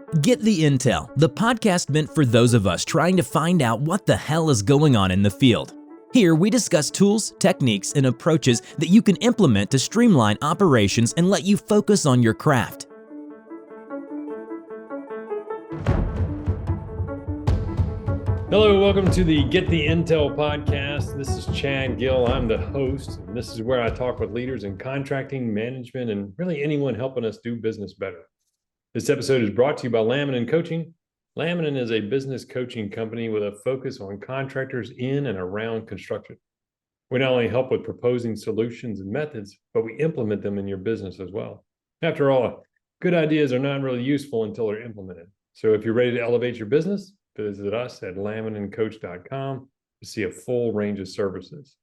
Get the Intel, the podcast meant for those of us trying to find out what the hell is going on in the field. Here we discuss tools, techniques, and approaches that you can implement to streamline operations and let you focus on your craft. Hello, welcome to the Get the Intel podcast. This is Chad Gill. I'm the host, and this is where I talk with leaders in contracting, management, and really anyone helping us do business better. This episode is brought to you by Laminin Coaching. Laminin is a business coaching company with a focus on contractors in and around construction. We not only help with proposing solutions and methods, but we implement them in your business as well. After all, good ideas are not really useful until they're implemented. So if you're ready to elevate your business, visit us at laminincoach.com to see a full range of services.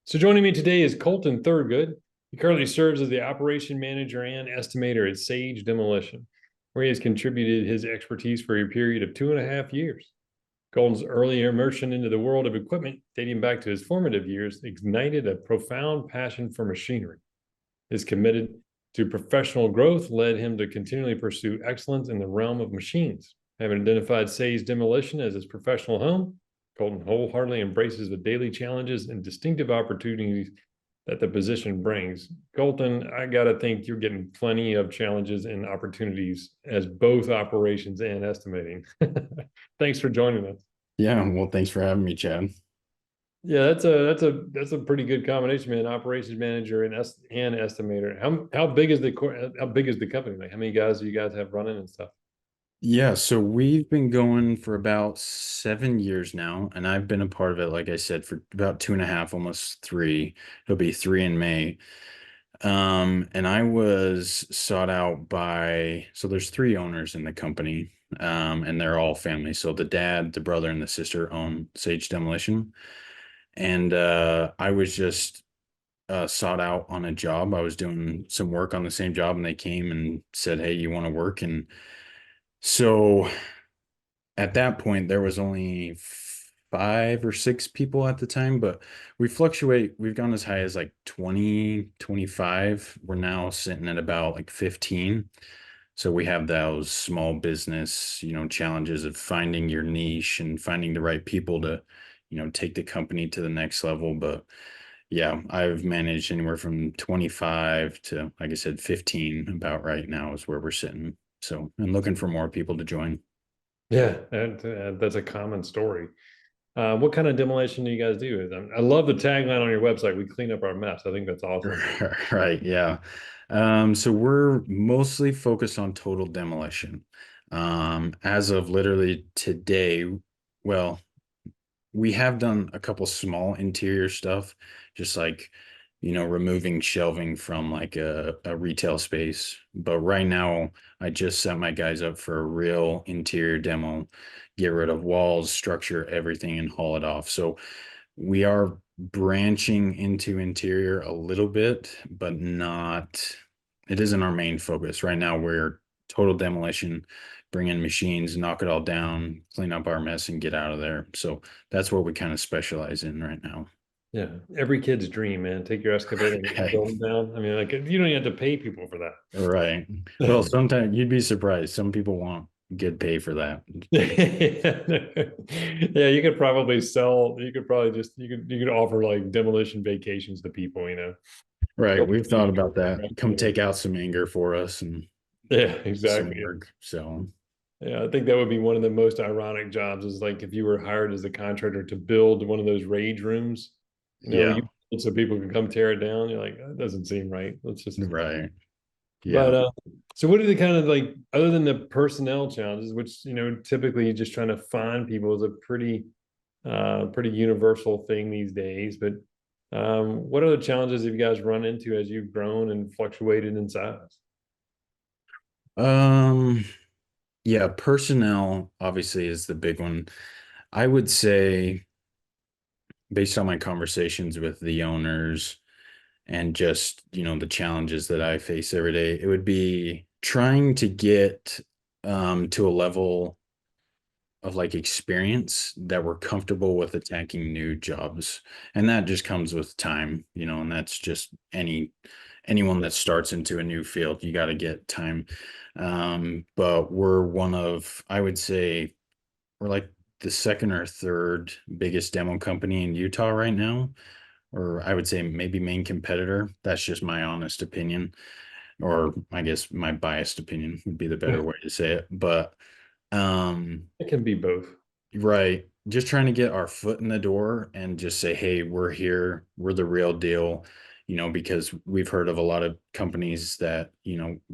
So joining me today is Colton Thurgood. He currently serves as the operation manager and estimator at Sage Demolition, where he has contributed his expertise for a period of 2.5 years. Colton's early immersion into the world of equipment, dating back to his formative years, ignited a profound passion for machinery. His committed to professional growth led him to continually pursue excellence in the realm of machines. Having identified Sage Demolition as his professional home, Colton wholeheartedly embraces the daily challenges and distinctive opportunities that the position brings. Colton, I got to think you're getting plenty of challenges and opportunities as both operations and estimating. Thanks for joining us. Yeah, well, thanks for having me, Chad. Yeah, that's a pretty good combination, man. Operations manager and estimator. How big is the company? Like, how many guys do you guys have running and stuff? Yeah, so we've been going for about 7 years now, and I've been a part of it, like I said, for about 2.5, almost 3. It'll be 3 in May. And I was sought out so there's 3 owners in the company, and they're all family. So the dad, the brother, and the sister own Sage Demolition. And I was just sought out on a job. I was doing some work on the same job, and they came and said, "Hey, you want to work?" And so at that point, there was only 5 or 6 people at the time, but we fluctuate. We've gone as high as like 20, 25. We're now sitting at about like 15. So we have those small business, challenges of finding your niche and finding the right people to, take the company to the next level. But yeah, I've managed anywhere from 25 to, like I said, 15 about right now is where we're sitting. So I'm looking for more people to join. Yeah, that's a common story. What kind of demolition do you guys do? I love the tagline on your website. We clean up our mess. I think that's awesome. Right. Yeah. So we're mostly focused on total demolition. As of literally today, well, we have done a couple small interior stuff, just like removing shelving from like a retail space. But right now, I just set my guys up for a real interior demo, get rid of walls, structure everything, and haul it off. So we are branching into interior a little bit, but it isn't our main focus. Right now, we're total demolition, bring in machines, knock it all down, clean up our mess, and get out of there. So that's what we kind of specialize in right now. Yeah, every kid's dream, man. Take your excavator and build them down. I mean, like, you don't even have to pay people for that. Right. Well, sometimes you'd be surprised. Some people want good pay for that. Yeah, you could probably sell. You could offer like demolition vacations to people. Right. We've thought about that. Come take out some anger for us, and yeah, exactly. Some work. So. Yeah, I think that would be one of the most ironic jobs is like if you were hired as a contractor to build one of those rage rooms. So people can come tear it down. You're like, that doesn't seem right. Let's just right. Yeah. But so what are the kind of like other than the personnel challenges, which typically just trying to find people is a pretty universal thing these days. But what other challenges have you guys run into as you've grown and fluctuated in size? Yeah, personnel obviously is the big one. I would say, based on my conversations with the owners and just, the challenges that I face every day, it would be trying to get to a level of like experience that we're comfortable with attacking new jobs. And that just comes with time, and that's just any anyone that starts into a new field, you got to get time. But we're one of, I would say, we're like the second or third biggest demo company in Utah right now, or I would say maybe main competitor. That's just my honest opinion, or I guess my biased opinion would be the better way to say it. But It can be both. right, just trying to get our foot in the door and just say, hey, we're here, we're the real deal, because we've heard of a lot of companies that,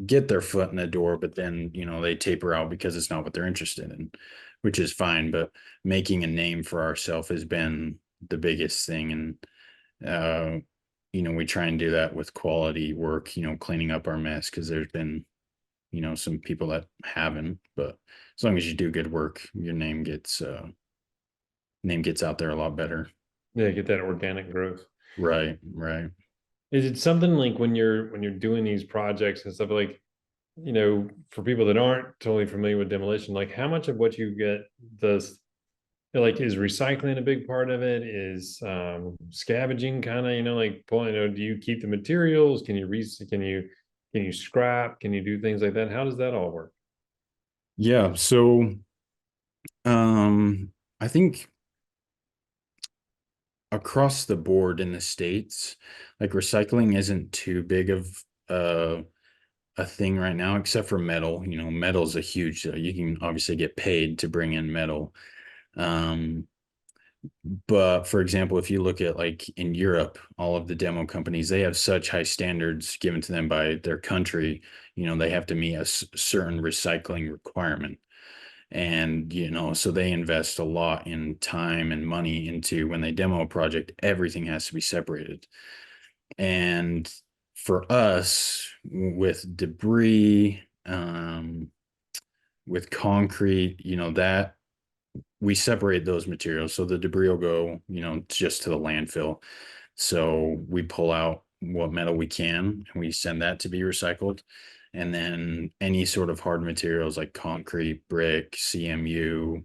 get their foot in the door, but then, they taper out because it's not what they're interested in, which is fine. But making a name for ourselves has been the biggest thing. And, we try and do that with quality work, cleaning up our mess, because there's been, some people that haven't. But as long as you do good work, your name gets out there a lot better. Yeah, get that organic growth. Right, right. Is it something like when you're doing these projects and stuff, like, for people that aren't totally familiar with demolition, like how much of what you get does, like, is recycling a big part of it? Is scavenging kind of, like pulling, do you keep the materials? Can you can you scrap? Can you do things like that? How does that all work? Yeah, so I think across the board in the States, like recycling isn't too big of a thing right now, except for metal. Metal's a huge, you can obviously get paid to bring in metal. Um, but for example, if you look at like in Europe, all of the demo companies, they have such high standards given to them by their country. They have to meet a certain recycling requirement. And, so they invest a lot in time and money into when they demo a project, everything has to be separated. And for us, with debris, with concrete, that we separate those materials. So the debris will go, just to the landfill. So we pull out what metal we can and we send that to be recycled. And then any sort of hard materials like concrete, brick, CMU,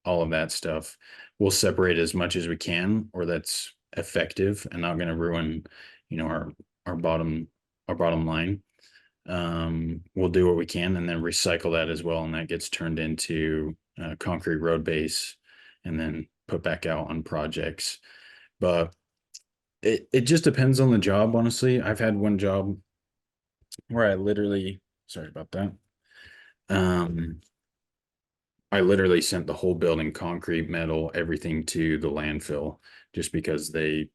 all of that stuff, we'll separate as much as we can, or that's effective and not going to ruin, our our bottom our bottom line. We'll do what we can and then recycle that as well, and that gets turned into concrete road base and then put back out on projects. But it just depends on the job, honestly. I've had one job where sorry about that. Um, I literally sent the whole building, concrete, metal, everything, to the landfill just because they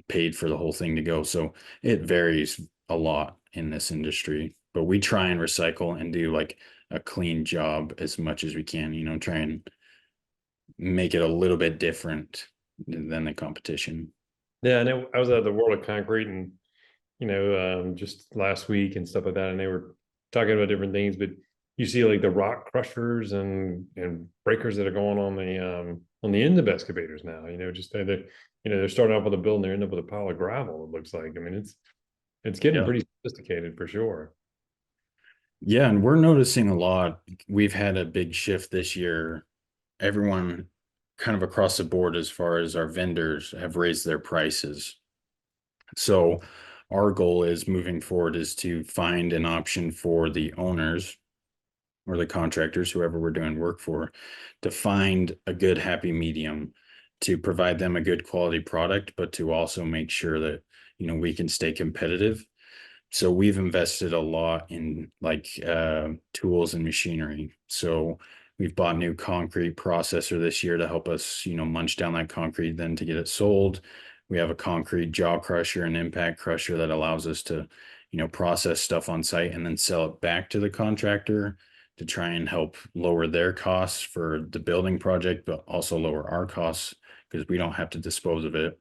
paid for the whole thing to go. So it varies a lot in this industry, but we try and recycle and do like a clean job as much as we can, try and make it a little bit different than the competition. Yeah, I know. I was at the World of Concrete and just last week and stuff like that, and they were talking about different things. But you see, like the rock crushers and breakers that are going on the end of excavators now. Just they're starting off with a building, they end up with a pile of gravel. It looks like. I mean, it's getting Yeah. pretty sophisticated for sure. Yeah, and we're noticing a lot. We've had a big shift this year. Everyone kind of across the board, as far as our vendors, have raised their prices. So our goal is moving forward is to find an option for the owners or the contractors, whoever we're doing work for, to find a good happy medium to provide them a good quality product, but to also make sure that, we can stay competitive. So we've invested a lot in like tools and machinery. So we've bought new concrete processor this year to help us, munch down that concrete, then to get it sold. We have a concrete jaw crusher and impact crusher that allows us to, process stuff on site and then sell it back to the contractor to try and help lower their costs for the building project, but also lower our costs because we don't have to dispose of it.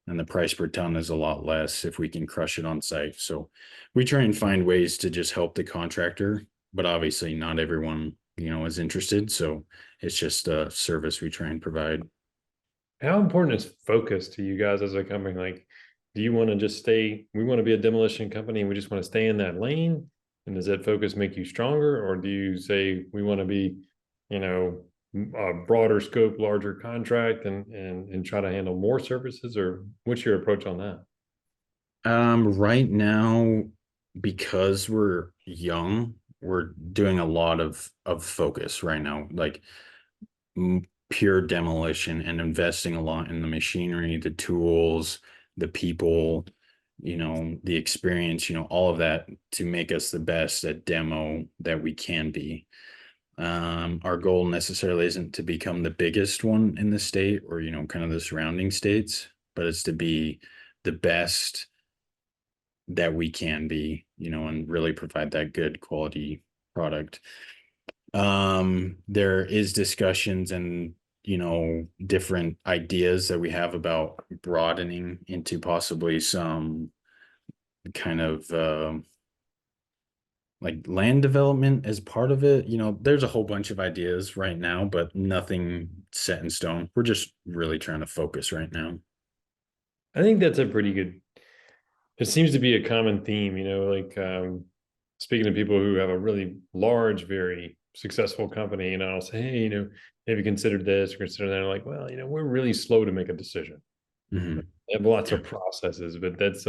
And the price per ton is a lot less if we can crush it on site. So we try and find ways to just help the contractor, but obviously not everyone, is interested. So it's just a service we try and provide. How important is focus to you guys as a company? Like, do you want to just stay? We want to be a demolition company and we just want to stay in that lane. And does that focus make you stronger? Or do you say we want to be, a broader scope, larger contract and try to handle more services? Or what's your approach on that? Right now, because we're young, we're doing a lot of focus right now, like pure demolition and investing a lot in the machinery, the tools, the people, the experience, all of that to make us the best at demo that we can be. Our goal necessarily isn't to become the biggest one in the state or, kind of the surrounding states, but it's to be the best that we can be, and really provide that good quality product. There is discussions and, different ideas that we have about broadening into possibly some kind of like land development as part of it. There's a whole bunch of ideas right now, but nothing set in stone. We're just really trying to focus right now. I think that's a pretty good, it seems to be a common theme, like speaking to people who have a really large, very successful company, and I'll say, hey, have you considered this or consider that? And like, well, we're really slow to make a decision. Mhm. They have lots of processes, but that's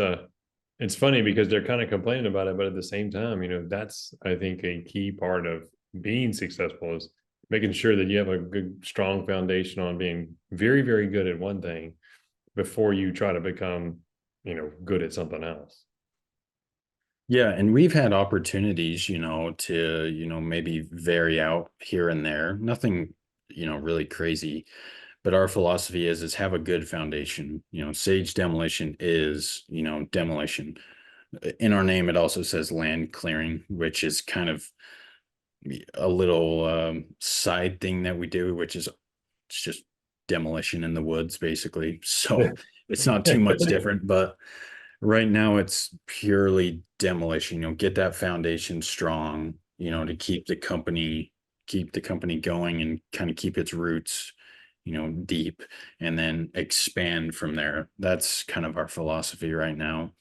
it's funny because they're kind of complaining about it, but at the same time, that's I think a key part of being successful is making sure that you have a good, strong foundation on being very, very good at one thing before you try to become, good at something else. Yeah, and we've had opportunities, to, maybe vary out here and there. Nothing, really crazy. But our philosophy is have a good foundation. Sage Demolition is, demolition. In our name, it also says land clearing, which is kind of a little side thing that we do, which is it's just demolition in the woods, basically. So it's not too much different, but right now it's purely demolition. Get that foundation strong, to keep the company going and kind of keep its roots, deep, and then expand from there. That's kind of our philosophy right now.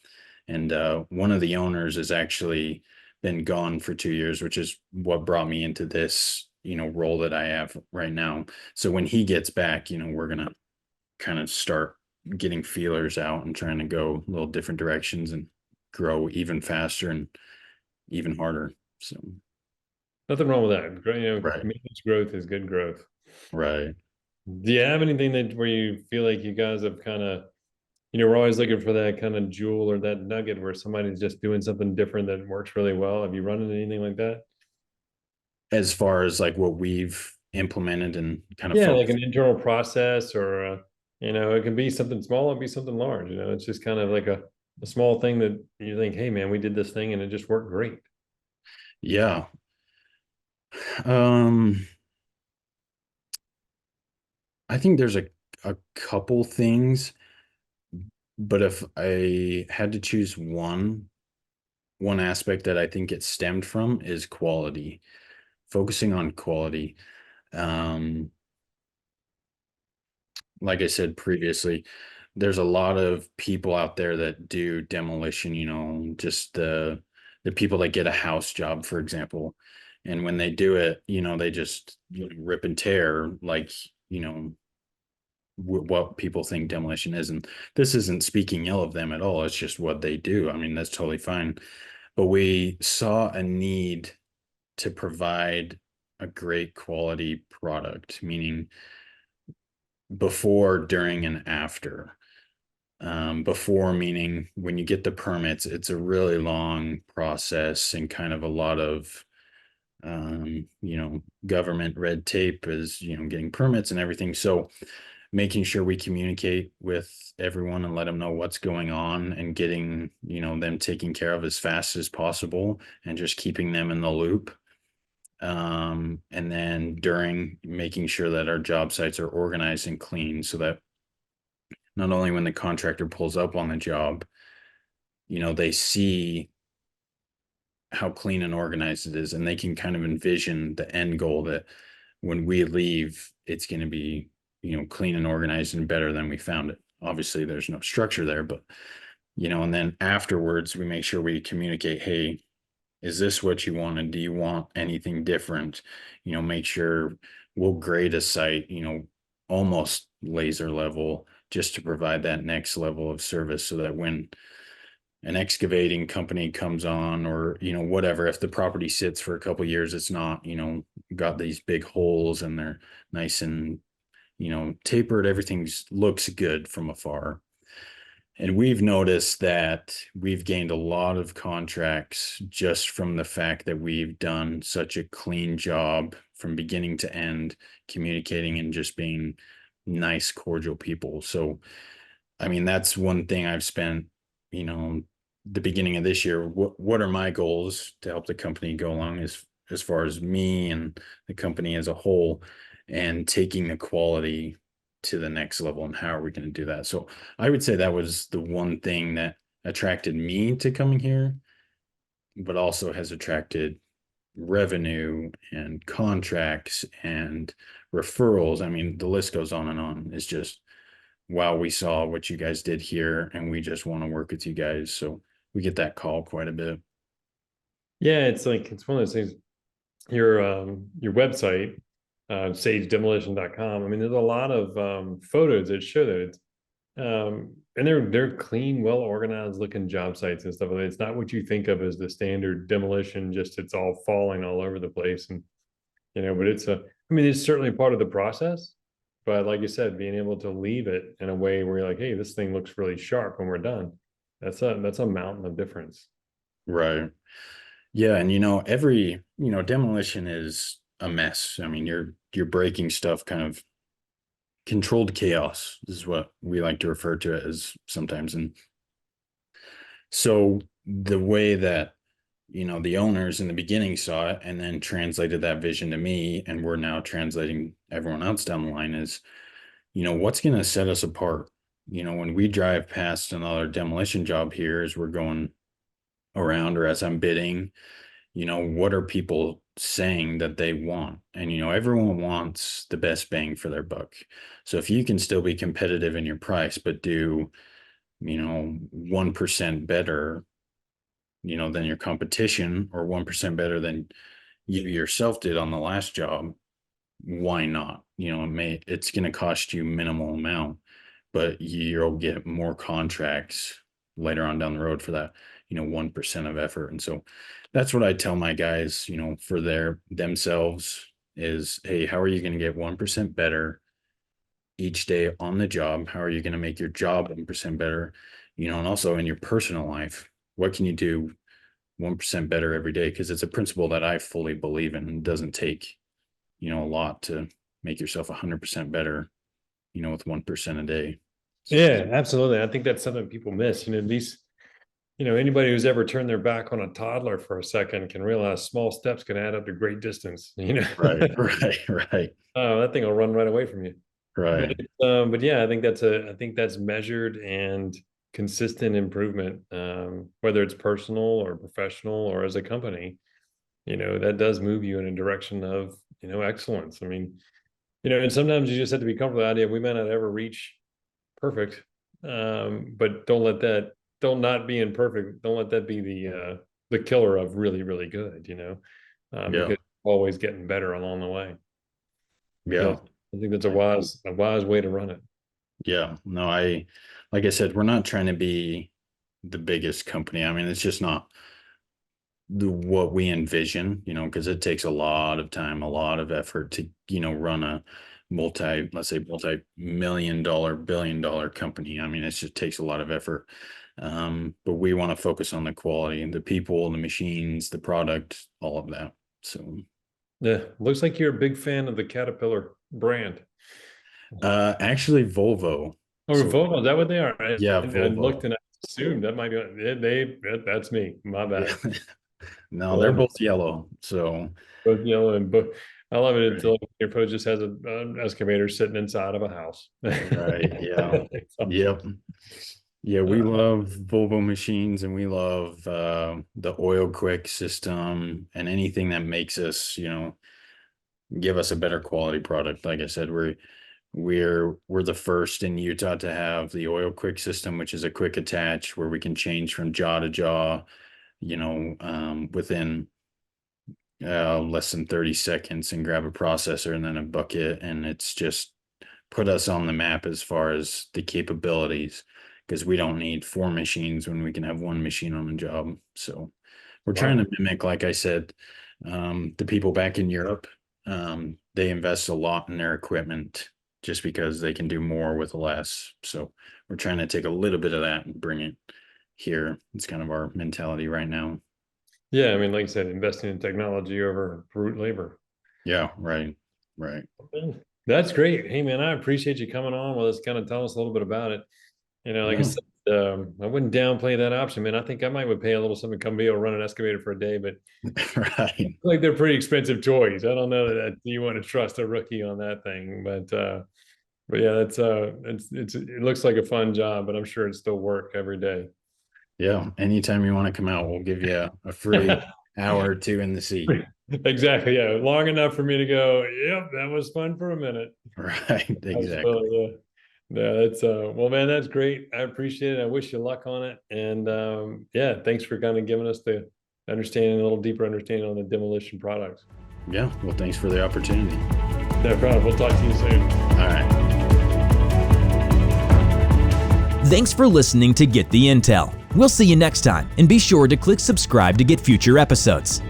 And one of the owners has actually been gone for 2 years, which is what brought me into this, role that I have right now. So when he gets back, we're gonna kind of start getting feelers out and trying to go a little different directions and grow even faster and even harder. So Nothing wrong with that. right, Maintenance growth is good growth. right. Do you have anything that where you feel like you guys have kind of, we're always looking for that kind of jewel or that nugget where somebody's just doing something different that works really well. Have you run into anything like that? As far as like what we've implemented and kind of Yeah, like focused. an internal process or, it can be something small, it can be something large. It's just kind of like a small thing that you think, hey, man, we did this thing and it just worked great. Yeah. Um, I think there's a couple things, but if I had to choose one aspect that I think it stemmed from is quality, focusing on quality. Um, like I said previously, there's a lot of people out there that do demolition, just the people that get a house job, for example. And when they do it, they just rip and tear like, you know, what people think demolition is. And this isn't speaking ill of them at all. It's just what they do. I mean, that's totally fine. But we saw a need to provide a great quality product, meaning before, during, and after. Before meaning when you get the permits, it's a really long process and kind of a lot of government red tape is, getting permits and everything. So making sure we communicate with everyone and let them know what's going on and getting, them taken care of as fast as possible and just keeping them in the loop. And then during making sure that our job sites are organized and clean so that not only when the contractor pulls up on the job, they see how clean and organized it is and they can kind of envision the end goal that when we leave, it's going to be, clean and organized and better than we found it. Obviously, there's no structure there, but, and then afterwards, we make sure we communicate, hey, is this what you wanted? Do you want anything different? Make sure we'll grade a site, almost laser level just to provide that next level of service so that when an excavating company comes on, or, whatever, if the property sits for a couple years, it's not, got these big holes and they're nice and, tapered, everything's looks good from afar. And we've noticed that we've gained a lot of contracts just from the fact that we've done such a clean job from beginning to end, communicating and just being nice, cordial people. So, I mean, that's one thing I've spent, the beginning of this year. What are my goals to help the company go along, as far as me and the company as a whole, and taking the quality to the next level, and how are we going to do that? So I would say that was the one thing that attracted me to coming here, but also has attracted revenue and contracts and referrals. I mean, the list goes on and on. It's just, wow, we saw what you guys did here and we just want to work with you guys. So we get that call quite a bit. Yeah, it's like, it's one of those things. Your website, sagedemolition.com. I mean, there's a lot of photos that show that it's and they're clean, well organized looking job sites and stuff. It's not what you think of as the standard demolition, just it's all falling all over the place. And but I mean, it's certainly part of the process. But like you said, being able to leave it in a way where you're like, hey, this thing looks really sharp when we're done. That's a mountain of difference. Right. Yeah. And every, demolition is a mess. I mean, you're breaking stuff, kind of controlled chaos is what we like to refer to it as sometimes. And so the way that, the owners in the beginning saw it and then translated that vision to me, and we're now translating everyone else down the line, is, what's going to set us apart? When we drive past another demolition job here, as we're going around, or as I'm bidding, what are people saying that they want? And, everyone wants the best bang for their buck. So if you can still be competitive in your price, but do, 1% better, than your competition, or 1% better than you yourself did on the last job, why not? It's going to cost you minimal amount, but you'll get more contracts later on down the road for that, 1% of effort. And so that's what I tell my guys, for themselves is, hey, how are you going to get 1% better each day on the job? How are you going to make your job 1% better? And also in your personal life, what can you do 1% better every day? Because it's a principle that I fully believe in. It doesn't take, a lot to make yourself 100% better, with 1% a day. Yeah, absolutely. I think that's something people miss. These, anybody who's ever turned their back on a toddler for a second can realize small steps can add up to great distance. Right, right. Oh, that thing will run right away from you. Right. But yeah, I think that's measured and consistent improvement, whether it's personal or professional or as a company. That does move you in a direction of excellence. I mean, and sometimes you just have to be comfortable with the idea we may not ever reach perfect, but don't not being perfect, don't let that be the killer of really, really good. Yeah. Because always getting better along the way. Yeah. I think that's a wise way to run it. Yeah. No, like I said, we're not trying to be the biggest company. I mean, it's just not what we envision, because it takes a lot of time, a lot of effort to, run a let's say multi-million dollar, billion-dollar company. I mean, it just takes a lot of effort. But we want to focus on the quality and the people, the machines, the product, all of that. So Yeah, looks like you're a big fan of the Caterpillar brand. actually Volvo. Or So Volvo, is that what they are? yeah, I looked Volvo. and I assumed that might be that's me. My bad. Yeah. No, they're Love it. both yellow. So Both yellow and both. I love it right. until your post just has an excavator sitting inside of a house. Right. Yeah. Yep. Yeah, we love Volvo machines, and we love the oil quick system and anything that makes us, give us a better quality product. Like I said, we're the first in Utah to have the oil quick system, which is a quick attach where we can change from jaw to jaw, within less than 30 seconds, and grab a processor and then a bucket. And it's just put us on the map as far as the capabilities, because we don't need 4 machines when we can have 1 machine on a job. So we're Wow. trying to mimic, like I said, the people back in Europe. They invest a lot in their equipment just because they can do more with less. So we're trying to take a little bit of that and bring it here. It's kind of our mentality right now. Yeah, I mean, like you said, investing in technology over brute labor. Yeah, right. That's great. Hey, man, I appreciate you coming on with us, kind of tell us a little bit about it. Like I Yeah. said, I wouldn't downplay that option, man. I think I might would pay a little something to come be able to run an excavator for a day, but Right. like they're pretty expensive toys. I don't know that you want to trust a rookie on that thing, but yeah, it looks like a fun job, but I'm sure it's still work every day. Yeah. Anytime you want to come out, we'll give you a free hour or 2 in the seat. Exactly. Yeah. Long enough for me to go, yep, that was fun for a minute. Right. Exactly. Absolutely. Yeah. No, that's well, man, that's great. I appreciate it. I wish you luck on it. And yeah, thanks for kind of giving us the understanding, a little deeper understanding on the demolition products. Yeah. Well, thanks for the opportunity. No problem. We'll talk to you soon. All right. Thanks for listening to Get the Intel. We'll see you next time, and be sure to click subscribe to get future episodes.